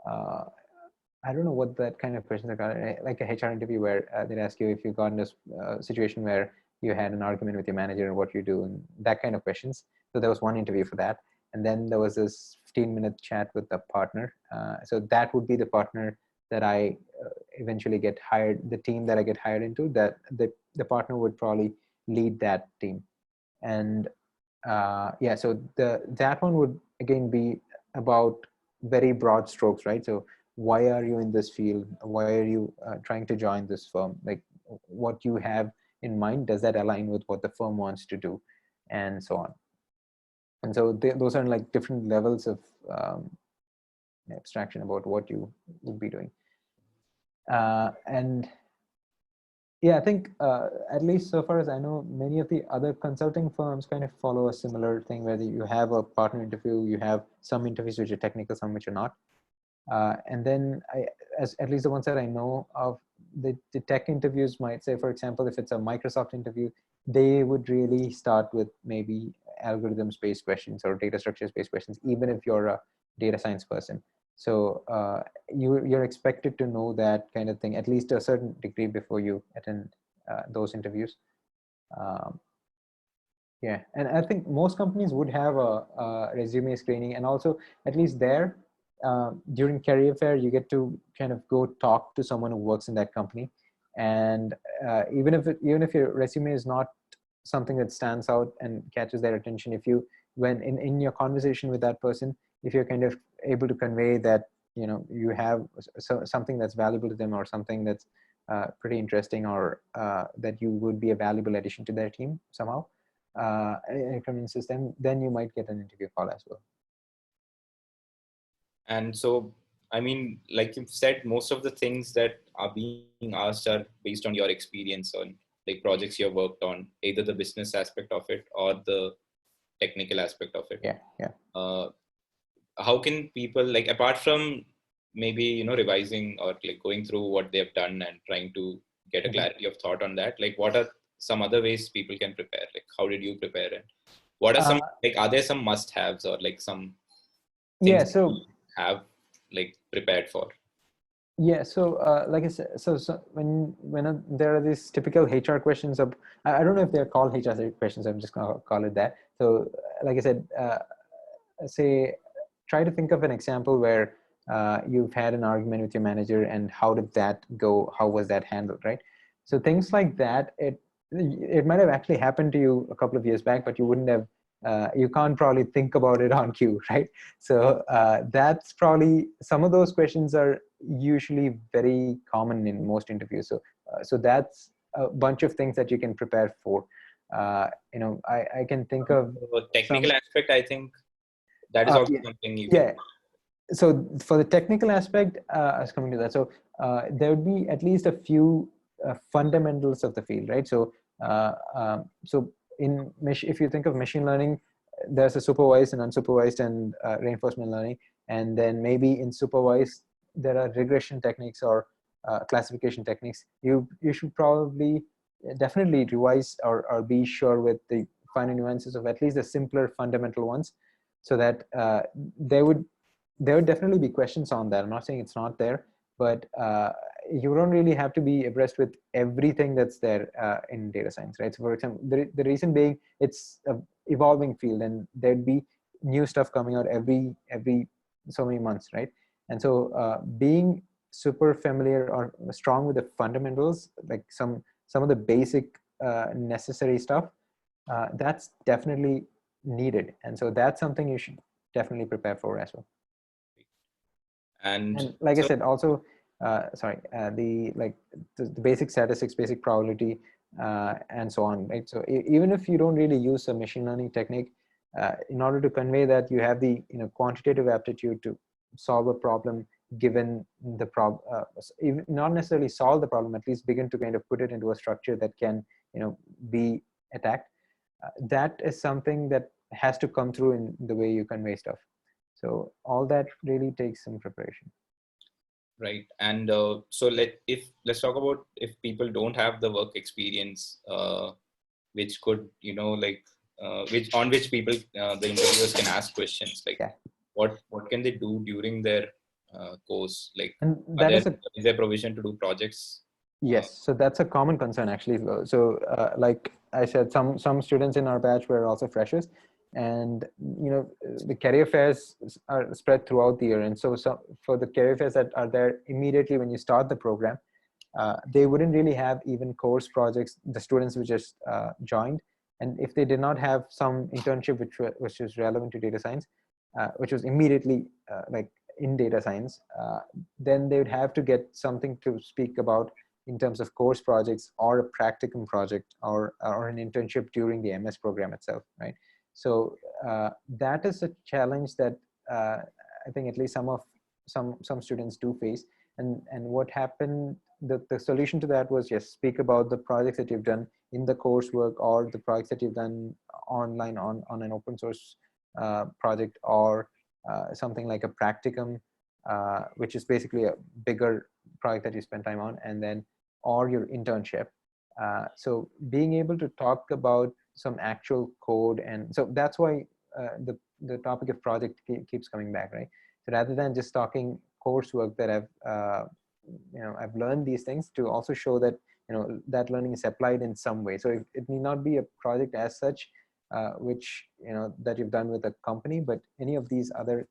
I don't know what that kind of questions are called, like a HR interview where they'd ask you if you got in a situation where you had an argument with your manager and what you do, and that kind of questions. So there was one interview for that. And then there was this 15-minute chat with the partner. So that would be the partner that I eventually get hired, the team that I get hired into, that the partner would probably lead that team. And yeah, so that one would again be about very broad strokes, right? So why are you in this field? Why are you trying to join this firm? Like, what you have in mind, does that align with what the firm wants to do, and so on. And so those are like different levels of abstraction about what you would be doing. And yeah, I think at least so far as I know, many of the other consulting firms kind of follow a similar thing, where you have a partner interview, you have some interviews which are technical, some which are not. And then at least the ones that I know of, the tech interviews might say, for example, if it's a Microsoft interview, they would really start with maybe algorithms-based questions or data structures-based questions, even if you're a data science person. So you're expected to know that kind of thing, at least to a certain degree, before you attend those interviews. Yeah, and I think most companies would have a resume screening, and also at least there, during career fair, you get to kind of go talk to someone who works in that company. And even if your resume is not something that stands out and catches their attention, if you, when in your conversation with that person, if you're kind of able to convey that you have something that's valuable to them, or something that's pretty interesting, or that you would be a valuable addition to their team somehow, it convinces them, then you might get an interview call as well. And so, I mean, like you've said, most of the things that are being asked are based on your experience on like projects you've worked on, either the business aspect of it or the technical aspect of it. Yeah. How can people, like, apart from maybe, revising or like going through what they've done and trying to get a clarity of thought on that, like what are some other ways people can prepare? Like, how did you prepare, and what are some, like, are there some must-haves or like some things you have like prepared for? Yeah, so like I said, so when there are these typical HR questions of, I don't know if they're called HR questions, I'm just gonna call it that. So like I said, say, try to think of an example where you've had an argument with your manager, and how did that go? How was that handled, right? So things like that, it might have actually happened to you a couple of years back, but you wouldn't have, you can't probably think about it on cue, right? So that's probably, some of those questions are usually very common in most interviews. So that's a bunch of things that you can prepare for. I can think of The technical some. aspect, I think that is also Yeah, something you can. yeah. So for the technical aspect, I was coming to that. So there would be at least a few fundamentals of the field, right? So if you think of machine learning, there's a supervised and unsupervised and reinforcement learning, and then maybe in supervised there are regression techniques or classification techniques. You should probably definitely revise or be sure with the finer nuances of at least the simpler fundamental ones, so that there would definitely be questions on that. I'm not saying it's not there, but you don't really have to be abreast with everything that's there in data science, right? So for example, the reason being, it's a evolving field, and there'd be new stuff coming out every so many months, right? And so being super familiar or strong with the fundamentals, like some of the basic necessary stuff, that's definitely needed. And so that's something you should definitely prepare for as well. And And like I so, said, also, the basic statistics, basic probability, and so on, right? So even if you don't really use a machine learning technique, in order to convey that you have the quantitative aptitude to solve a problem given the problem, even not necessarily solve the problem, at least begin to kind of put it into a structure that can be attacked. That is something that has to come through in the way you convey stuff. So all that really takes some preparation. right. And so let's talk about if people don't have the work experience, which could, which people, the interviewers can ask questions like, Yeah. what can they do during their course? Like, And that is a, is there provision to do projects? yes, so that's a common concern actually. So like I said, some students in our batch were also freshers, and the career fairs are spread throughout the year. And so for the career fairs that are there immediately when you start the program, they wouldn't really have even course projects, the students who just joined. And if they did not have some internship which was relevant to data science, which was immediately like in data science, then they would have to get something to speak about in terms of course projects or a practicum project or an internship during the MS program itself, right? So that is a challenge that I think at least some students do face. And what happened, the solution to that was, yes, speak about the projects that you've done in the coursework or the projects that you've done online on an open source project, or something like a practicum, which is basically a bigger project that you spend time on, and then or your internship. So being able to talk about some actual code, and so that's why the topic of project keeps coming back, right? So rather than just talking coursework that I've learned these things, to also show that that learning is applied in some way. So it need not be a project as such, which that you've done with a company, but any of these other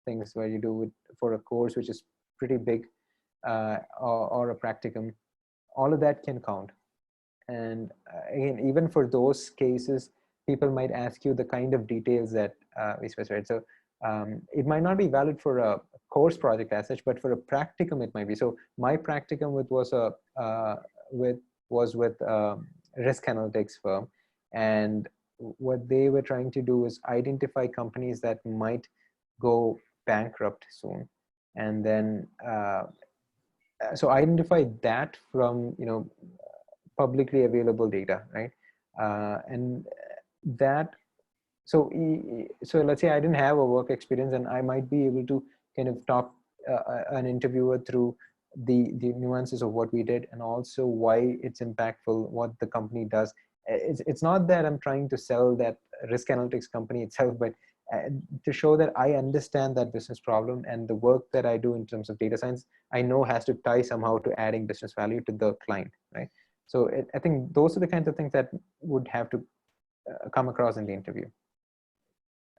things where you do it for a course which is pretty big, or a practicum, all of that can count. And again, even for those cases, people might ask you the kind of details that we specified. So it might not be valid for a course project as such, but for a practicum it might be. So my practicum was with risk analytics firm, and what they were trying to do is identify companies that might go bankrupt soon, and then so identify that from publicly available data, right? And that, so let's say I didn't have a work experience, and I might be able to kind of talk an interviewer through the nuances of what we did, and also why it's impactful, what the company does. It's not that I'm trying to sell that risk analytics company itself, but to show that I understand that business problem, and the work that I do in terms of data science, I know has to tie somehow to adding business value to the client, right? So I think those are the kinds of things that would have to come across in the interview.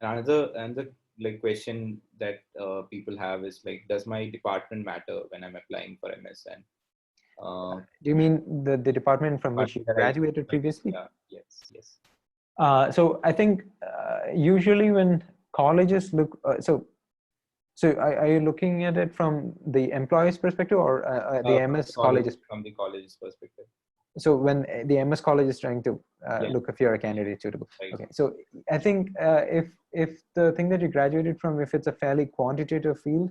Another like question that people have is like, does my department matter when I'm applying for MS? And Do you mean the department from which you graduated previously? Yeah, yes. So I think usually when colleges look, so are you looking at it from the employee's perspective or the MS colleges? From the college's perspective. So when the MS college is trying to Yeah. look if you're a candidate suitable. Right. Okay, so I think if the thing that you graduated from, if it's a fairly quantitative field,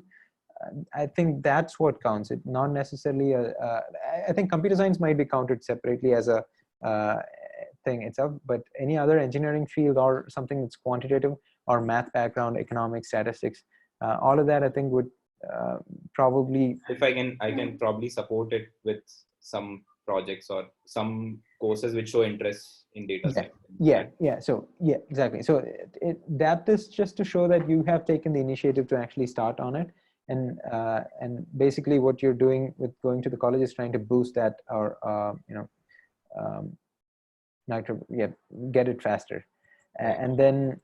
I think that's what counts. It not necessarily I think computer science might be counted separately as a thing itself, but any other engineering field or something that's quantitative or math background, economics, statistics, all of that I think would probably. If I can probably support it with some projects or some courses which show interest in data science. Yeah. So yeah, exactly. So that is just to show that you have taken the initiative to actually start on it. And basically what you're doing with going to the college is trying to boost that or get it faster. Right. And then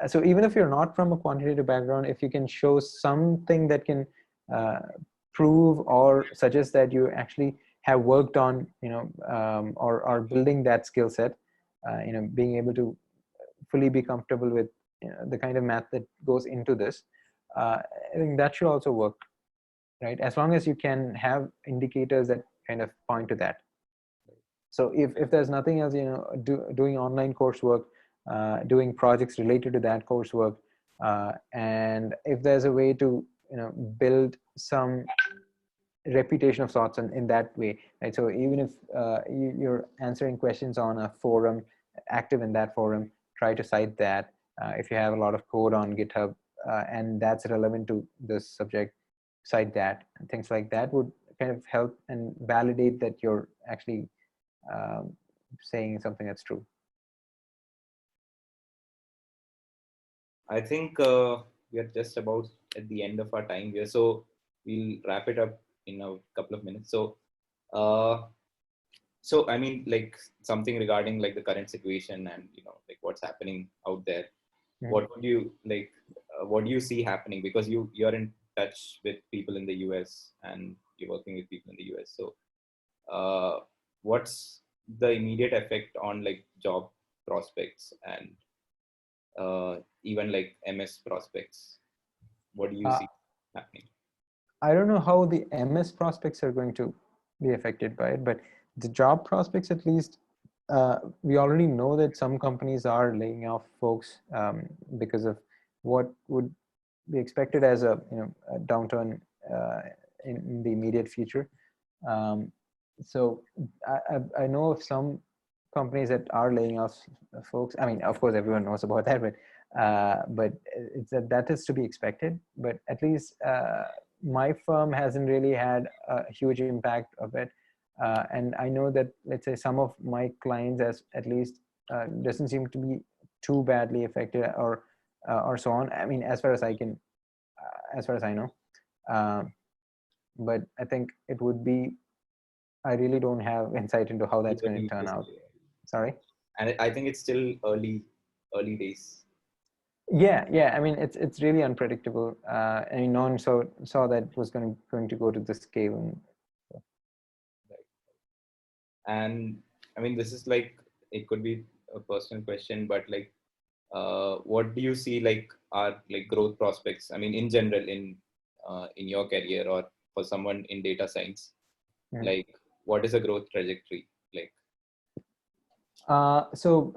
so even if you're not from a quantitative background, if you can show something that can prove or suggest that you actually have worked on or are building that skill set, being able to fully be comfortable with the kind of math that goes into this, I think that should also work, right? As long as you can have indicators that kind of point to that. So if there's nothing else, doing online coursework, doing projects related to that coursework, and if there's a way to build some reputation of sorts in that way, right? So even if you're answering questions on a forum, active in that forum, try to cite that. If you have a lot of code on GitHub and that's relevant to this subject, cite that. And things like that would kind of help and validate that you're actually saying something that's true. I think we are just about at the end of our time here, so we'll wrap it up in a couple of minutes. So I mean, like something regarding like the current situation and like what's happening out there. Mm-hmm. What would you like? What do you see happening? Because you're in touch with people in the US and you're working with people in the US. So what's the immediate effect on like job prospects and even like MS prospects? What do you see happening? I don't know how the MS prospects are going to be affected by it, but the job prospects, at least, we already know that some companies are laying off folks because of what would be expected as a downturn in the immediate future. So I know of some companies that are laying off folks. I mean, of course, everyone knows about that, but it's that is to be expected. But at least my firm hasn't really had a huge impact of it. And I know that, let's say, some of my clients at least doesn't seem to be too badly affected or so on. I mean, as far as I know. But I think it would be, I really don't have insight into how that's going to turn out. Sorry? And I think it's still early days. Yeah. I mean, it's really unpredictable. I mean, no one saw that it was going to go to this scale. And I mean, this is like, it could be a personal question, but like, what do you see like are like growth prospects? I mean, in general, in your career or for someone in data science, like what is a growth trajectory like? So,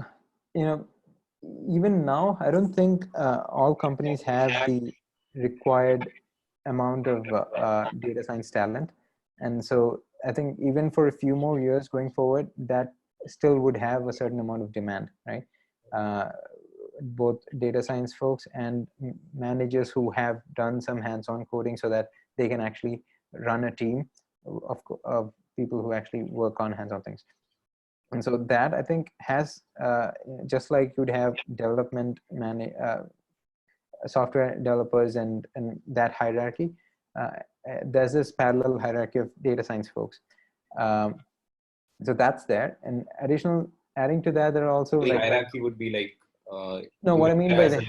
even now, I don't think all companies have the required amount of data science talent. And so I think even for a few more years going forward, that still would have a certain amount of demand, right? Both data science folks and managers who have done some hands-on coding so that they can actually run a team of people who actually work on hands-on things. And so that, I think, has just like you'd have development software developers and that hierarchy, there's this parallel hierarchy of data science folks. So that's there. And adding to that, there are also the like hierarchy would be like no, what I mean by the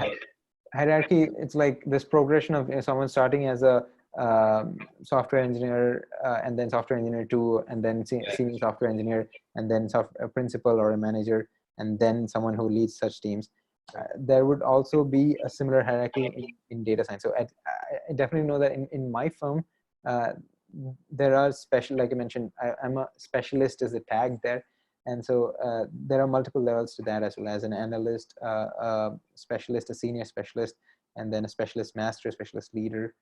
hierarchy, it's like this progression of someone starting as a software engineer, and then software engineer 2, and then senior software engineer, and then a principal or a manager, and then someone who leads such teams. There would also be a similar hierarchy in data science. So I definitely know that in my firm, there are special, like I mentioned, I'm a specialist is the tag there. And so there are multiple levels to that, as well as an analyst, a specialist, a senior specialist, and then a specialist master, specialist leader.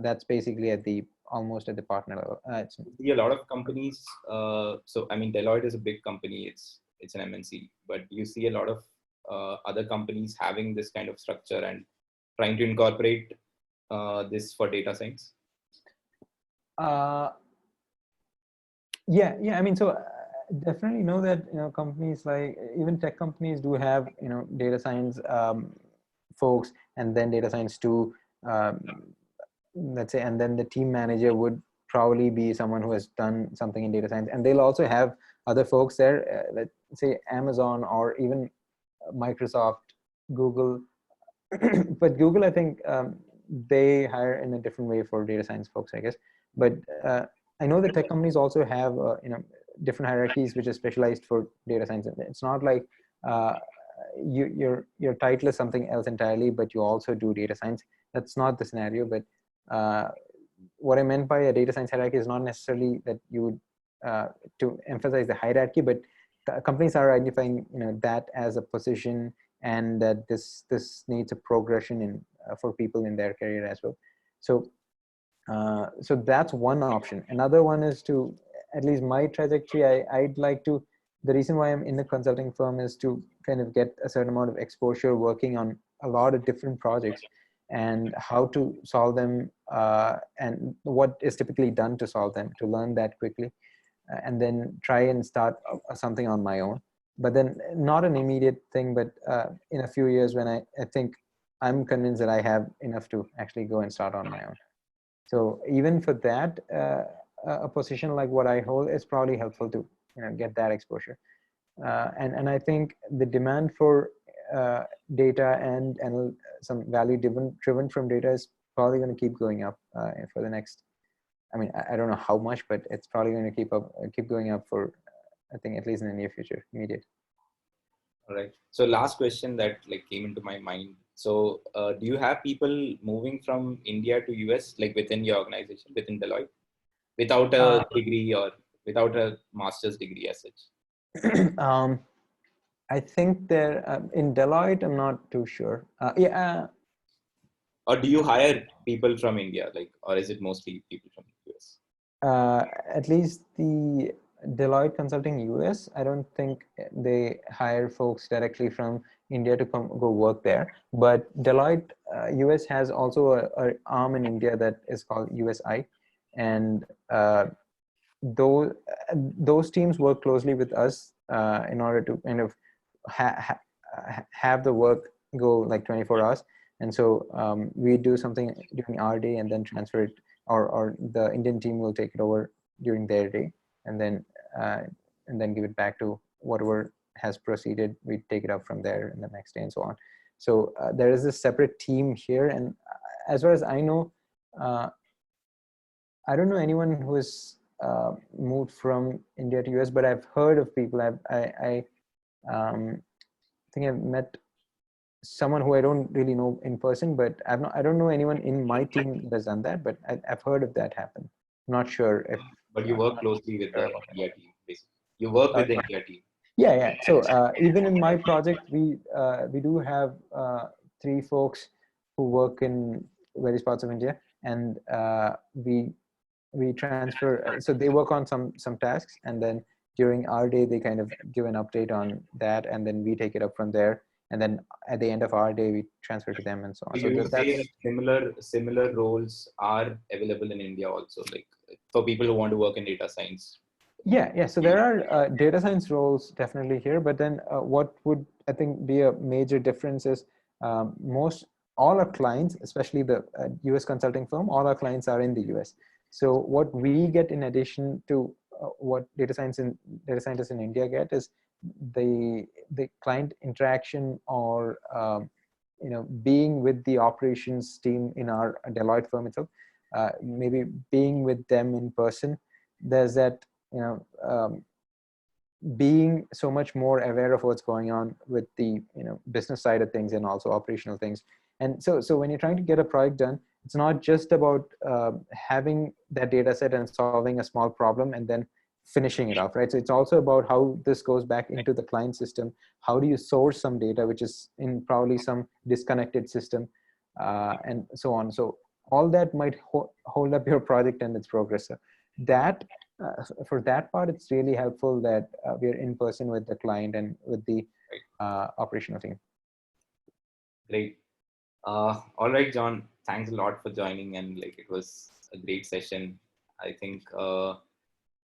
That's basically at the almost at the partner level. See a lot of companies. So I mean, Deloitte is a big company. It's an MNC, but you see a lot of other companies having this kind of structure and trying to incorporate this for data science. Yeah. I mean, so definitely know that companies like even tech companies do have data science folks, and then data science too. Let's say, and then the team manager would probably be someone who has done something in data science, and they'll also have other folks there. Let's say Amazon or even Microsoft, Google. But Google, I think they hire in a different way for data science folks, I guess. But I know that tech companies also have different hierarchies which are specialized for data science. It's not like your title is something else entirely, but you also do data science. That's not the scenario. But what I meant by a data science hierarchy is not necessarily that you would to emphasize the hierarchy, but companies are identifying that as a position, and that this needs a progression in for people in their career as well. So so that's one option. Another one is to, at least my trajectory, I'd like to, the reason why I'm in the consulting firm is to kind of get a certain amount of exposure working on a lot of different projects, and how to solve them, and what is typically done to solve them, to learn that quickly, and then try and start something on my own. But then not an immediate thing, but in a few years when I think I'm convinced that I have enough to actually go and start on my own. So even for that, a position like what I hold is probably helpful to get that exposure. And I think the demand for data and some value driven from data is probably going to keep going up for the next. I mean, I don't know how much, but it's probably going to keep going up for, I think, at least in the near future, immediate. All right. So last question that came into my mind. So do you have people moving from India to US, like within your organization, within Deloitte, without a degree or without a master's degree as such? I think there in Deloitte, I'm not too sure. Or do you hire people from India, or is it mostly people from the US? At least the Deloitte Consulting US, I don't think they hire folks directly from India to go work there. But Deloitte US has also a arm in India that is called USI, and those teams work closely with us in order to kind of have the work go like 24 hours. And so we do something during our day and then transfer it, or the Indian team will take it over during their day, and then give it back to whatever has proceeded. We take it up from there in the next day and so on. So there is a separate team here, and as far as I know, I don't know anyone who has moved from India to US, but I've heard of people. I think I've met someone who I don't really know in person, but I don't know anyone in my team that has done that, but I've heard of that happen. I'm not sure if. But you work closely with the India team, basically. You work with the India team. Yeah. So even in my project, we do have 3 folks who work in various parts of India, and we transfer. So they work on some tasks, and then during our day they kind of give an update on that, and then we take it up from there. And then at the end of our day, we transfer to them and so on. So you would say that similar roles are available in India also, like for people who want to work in data science. Yeah. So there are data science roles definitely here, but then what would I think be a major difference is all our clients, especially the US consulting firm, all our clients are in the US. So what we get in addition to what data scientists in India get is the client interaction, or being with the operations team in our Deloitte firm itself. maybe being with them in person, there's that, being so much more aware of what's going on with the business side of things and also operational things. And so when you're trying to get a project done, it's not just about having that data set and solving a small problem and then finishing it off, right? So it's also about how this goes back into the client system. How do you source some data which is in probably some disconnected system, and so on. So all that might hold up your project and its progress. So that for that part, it's really helpful that we're in person with the client and with the operational team. Great. All right, John. Thanks a lot for joining, and like it was a great session. I think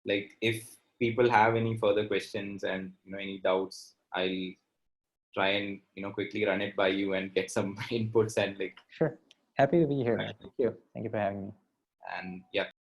like if people have any further questions and any doubts, I'll try and quickly run it by you and get some inputs and like. Sure. Happy to be here, man. Thank you. Thank you for having me. And yeah.